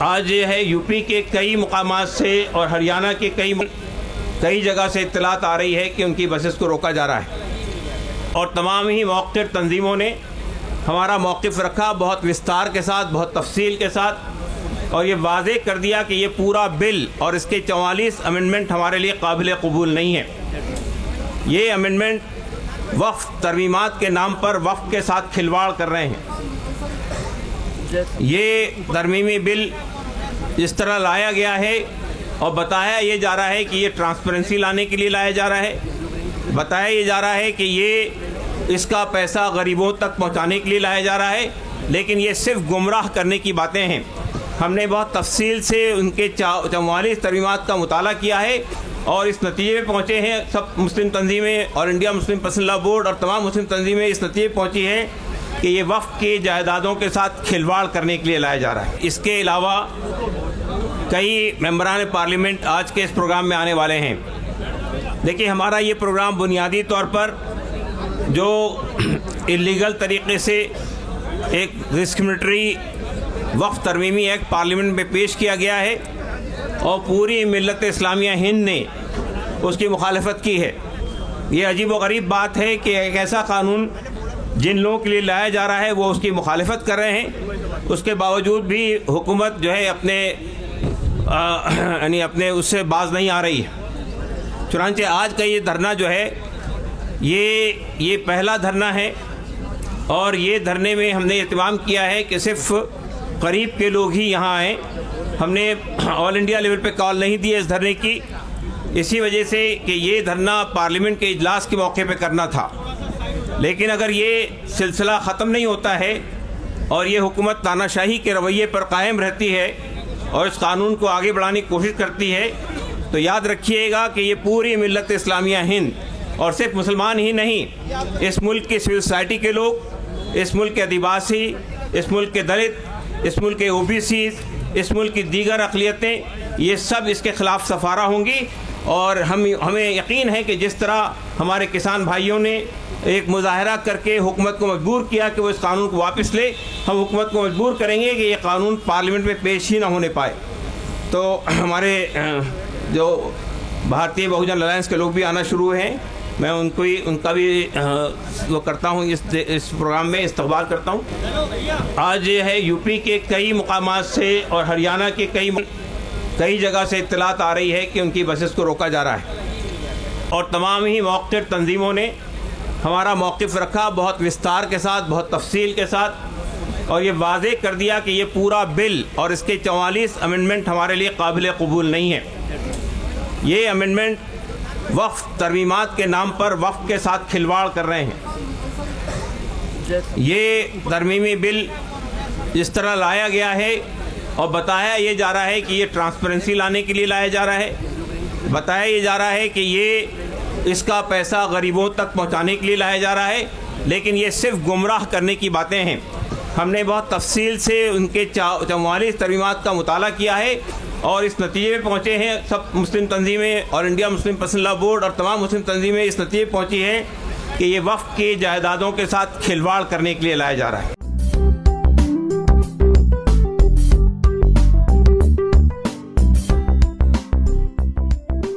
آج یہ ہے यूपी के कई मुकामात से और हरियाणा के कई जगह से इत्तलात आ रही है कि उनकी बसेस को रोका जा रहा है और तमाम ही मौक़िफ़ तंजीमों ने हमारा मौक़िफ़ रखा बहुत विस्तार के साथ, बहुत तफसील के साथ, और ये वाज़े कर दिया कि ये पूरा बिल और इसके 44 अमेंडमेंट हमारे लिए काबिल कबूल नहीं है। ये अमेंडमेंट वक्फ़ तरमीमात के नाम पर वक्फ़ के साथ खिलवाड़ कर रहे हैं। ये तरमीमी बिल इस तरह लाया गया है और बताया ये जा रहा है कि ये ट्रांसपेरेंसी लाने के लिए लाया जा रहा है, बताया ये जा रहा है कि ये इसका पैसा गरीबों तक पहुंचाने के लिए लाया जा रहा है, लेकिन ये सिर्फ गुमराह करने की बातें हैं। हमने बहुत तफसील से उनके 44 तरमीमात का मुताला किया है और इस नतीजे पे पहुँचे हैं। सब मुस्लिम तंजीमें और India Muslim personal law board और तमाम मुस्लिम तंजीमें इस नतीजे पे पहुँची हैं कि ये वक्फ़ की जायदादों के साथ खिलवाड़ करने के लिए लाया जा रहा है। इसके अलावा कई मेंबरान पार्लियामेंट आज के इस प्रोग्राम में आने वाले हैं। देखिए, हमारा ये प्रोग्राम बुनियादी तौर पर जो इलीगल तरीके से एक डिस्क्रिमिनेटरी वक्फ़ तरमीमी एक्ट पार्लियामेंट में पेश किया गया है और पूरी मिल्लत इस्लामिया हिंद ने उसकी मुखालफत की है। ये अजीब व गरीब बात है कि एक ऐसा कानून जिन लोगों के लिए लाया जा रहा है वो उसकी मुखालफत कर रहे हैं, उसके बावजूद भी हुकूमत जो है अपने उससे बाज नहीं आ रही है। चुनांचे आज का ये धरना जो है ये पहला धरना है और ये धरने में हमने एहतमाम किया है कि सिर्फ करीब के लोग ही यहाँ आएँ। हमने ऑल इंडिया लेवल पे कॉल नहीं दी है इस धरने की, इसी वजह से कि ये धरना पार्लियामेंट के इजलास के मौके पे करना था। लेकिन अगर ये सिलसिला ख़त्म नहीं होता है और ये हुकूमत तानाशाही के रवैये पर कायम रहती है और इस कानून को आगे बढ़ाने की कोशिश करती है, तो याद रखिएगा कि ये पूरी मिल्लत इस्लामिया हिंद और सिर्फ मुसलमान ही नहीं, इस मुल्क की सिविल सोसाइटी के लोग, इस मुल्क के आदिवासी, इस मुल्क के दलित, इस मुल्क के ओबीसी, इस मुल्क की दीगर अक़लियतें, ये सब इसके ख़िलाफ़ सफ़ारा होंगी। और हमें यकीन है कि जिस तरह हमारे किसान भाइयों ने एक मुजाहरा करके हुकूमत को मजबूर किया कि वो इस कानून को वापस ले, हम हुकूमत को मजबूर करेंगे कि ये कानून पार्लियामेंट में पेश ही ना होने पाए। तो हमारे जो भारतीय बहुजन अलायंस के लोग भी आना शुरू हैं, मैं उनका भी वो करता हूँ, इस प्रोग्राम में इस्तकबाल करता हूँ। आज ये है यूपी के कई मुकामात से और हरियाणा के कई जगह से इत्तलात आ रही है कि उनकी बसेस को रोका जा रहा है और तमाम ही मौक़िफ़ तंजीमों ने हमारा मौक़िफ़ रखा बहुत विस्तार के साथ, बहुत तफसील के साथ, और ये वाज़े कर दिया कि ये पूरा बिल और इसके 44 अमेंडमेंट हमारे लिए काबिल कबूल नहीं है। ये अमेंडमेंट वक्फ़ तरमीमात के नाम पर वक्फ़ के साथ खिलवाड़ कर रहे हैं। ये तरमीमी बिल इस तरह लाया गया है और बताया ये जा रहा है कि ये ट्रांसपेरेंसी लाने के लिए लाया जा रहा है, बताया ये जा रहा है कि ये इसका पैसा गरीबों तक पहुंचाने के लिए लाया जा रहा है, लेकिन ये सिर्फ गुमराह करने की बातें हैं। हमने बहुत तफसील से उनके 44 तरमीमात का मुताला किया है और इस नतीजे पे पहुँचे हैं। सब मुस्लिम तंजीमें और India Muslim personal law board और तमाम मुस्लिम तंजीमें इस नतीजे पे पहुँची हैं कि ये वक्फ़ की जायदादों के साथ खिलवाड़ करने के लिए लाया जा रहा है।